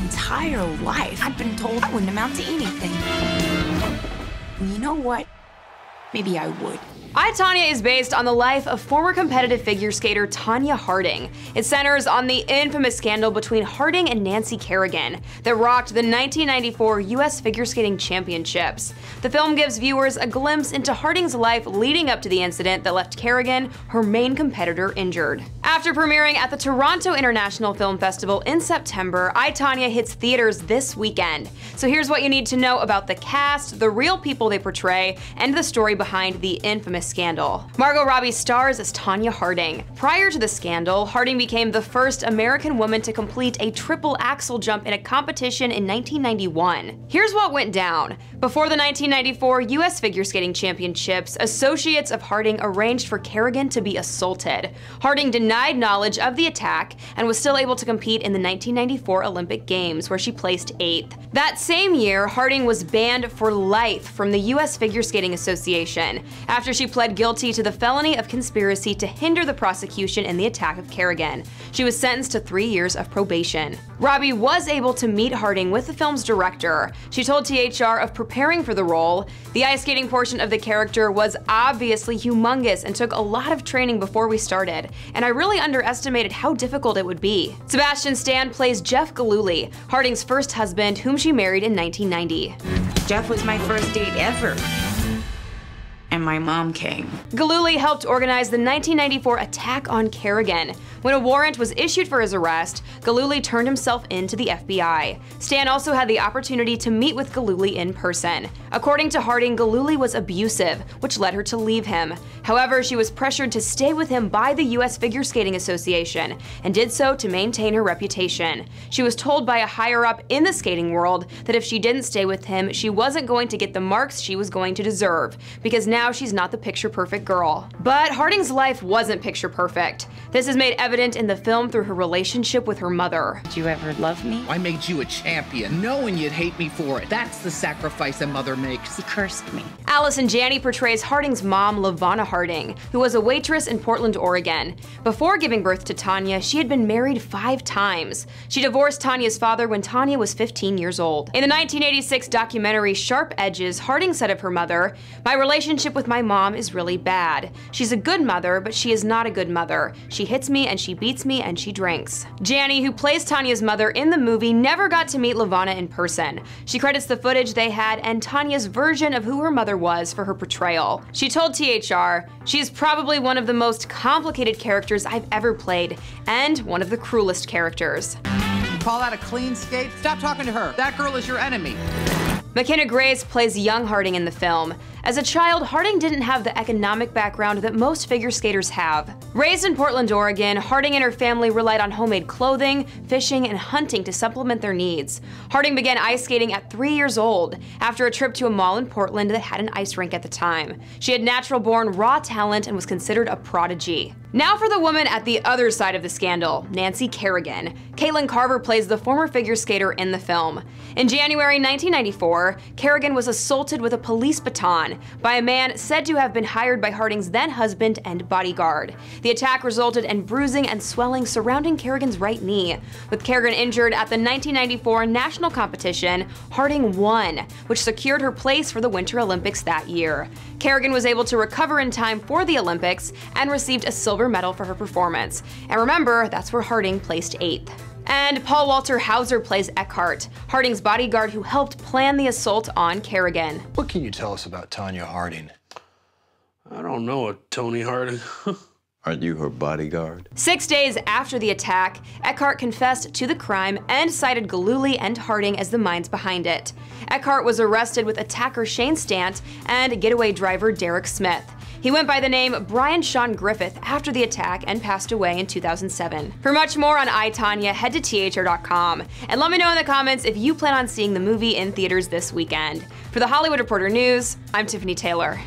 entire life, I'd been told I wouldn't amount to anything. And you know what? Maybe I would. I, Tonya is based on the life of former competitive figure skater Tonya Harding. It centers on the infamous scandal between Harding and Nancy Kerrigan that rocked the 1994 US Figure Skating Championships. The film gives viewers a glimpse into Harding's life leading up to the incident that left Kerrigan, her main competitor, injured. After premiering at the Toronto International Film Festival in September, I, Tonya hits theaters this weekend. So here's what you need to know about the cast, the real people they portray, and the story behind the infamous scandal. Margot Robbie stars as Tonya Harding. Prior to the scandal, Harding became the first American woman to complete a triple axel jump in a competition in 1991. Here's what went down. Before the 1994 US Figure Skating Championships, associates of Harding arranged for Kerrigan to be assaulted. Harding denied knowledge of the attack and was still able to compete in the 1994 Olympic Games, where she placed 8th. That same year, Harding was banned for life from the US Figure Skating Association after she pled guilty to the felony of conspiracy to hinder the prosecution in the attack of Kerrigan. She was sentenced to 3 years of probation. Robbie was able to meet Harding with the film's director. She told THR of preparing for the role, "The ice skating portion of the character was obviously humongous and took a lot of training before we started, and I really underestimated how difficult it would be." Sebastian Stan plays Jeff Gillooly, Harding's first husband, whom she married in 1990. Jeff was my first date ever. And my mom came. Gillooly helped organize the 1994 attack on Kerrigan. When a warrant was issued for his arrest, Gillooly turned himself in to the FBI. Stan also had the opportunity to meet with Gillooly in person. According to Harding, Gillooly was abusive, which led her to leave him. However, she was pressured to stay with him by the US Figure Skating Association and did so to maintain her reputation. She was told by a higher-up in the skating world that if she didn't stay with him, she wasn't going to get the marks she was going to deserve, because now she's not the picture-perfect girl. But Harding's life wasn't picture-perfect. This is made evident in the film through her relationship with her mother. Did you ever love me? I made you a champion, knowing you'd hate me for it. That's the sacrifice a mother makes. He cursed me. Allison Janney portrays Harding's mom, LaVonna Harding, who was a waitress in Portland, Oregon. Before giving birth to Tonya, she had been married 5 times. She divorced Tonya's father when Tonya was 15 years old. In the 1986 documentary Sharp Edges, Harding said of her mother, "My relationship with my mom is really bad. She's a good mother, but she is not a good mother. She hits me and she beats me and she drinks." Janney, who plays Tonya's mother in the movie, never got to meet LaVonna in person. She credits the footage they had and Tonya's version of who her mother was for her portrayal. She told THR, "She's probably one of the most complicated characters I've ever played, and one of the cruelest characters." You call that a clean skate? Stop talking to her. That girl is your enemy. McKenna Grace plays young Harding in the film. As a child, Harding didn't have the economic background that most figure skaters have. Raised in Portland, Oregon, Harding and her family relied on homemade clothing, fishing, and hunting to supplement their needs. Harding began ice skating at 3 years old, after a trip to a mall in Portland that had an ice rink at the time. She had natural-born raw talent and was considered a prodigy. Now for the woman at the other side of the scandal, Nancy Kerrigan. Caitlin Carver plays the former figure skater in the film. In January 1994, Kerrigan was assaulted with a police baton by a man said to have been hired by Harding's then-husband and bodyguard. The attack resulted in bruising and swelling surrounding Kerrigan's right knee. With Kerrigan injured at the 1994 national competition, Harding won, which secured her place for the Winter Olympics that year. Kerrigan was able to recover in time for the Olympics and received a silver medal for her performance. And remember, that's where Harding placed 8th. And Paul Walter Hauser plays Eckhart, Harding's bodyguard who helped plan the assault on Kerrigan. What can you tell us about Tonya Harding? I don't know a Tony Harding. Aren't you her bodyguard? 6 days after the attack, Eckhart confessed to the crime and cited Gillooly and Harding as the minds behind it. Eckhart was arrested with attacker Shane Stant and getaway driver Derek Smith. He went by the name Brian Sean Griffith after the attack and passed away in 2007. For much more on I, Tonya, head to THR.com. And let me know in the comments if you plan on seeing the movie in theaters this weekend. For the Hollywood Reporter News, I'm Tiffany Taylor.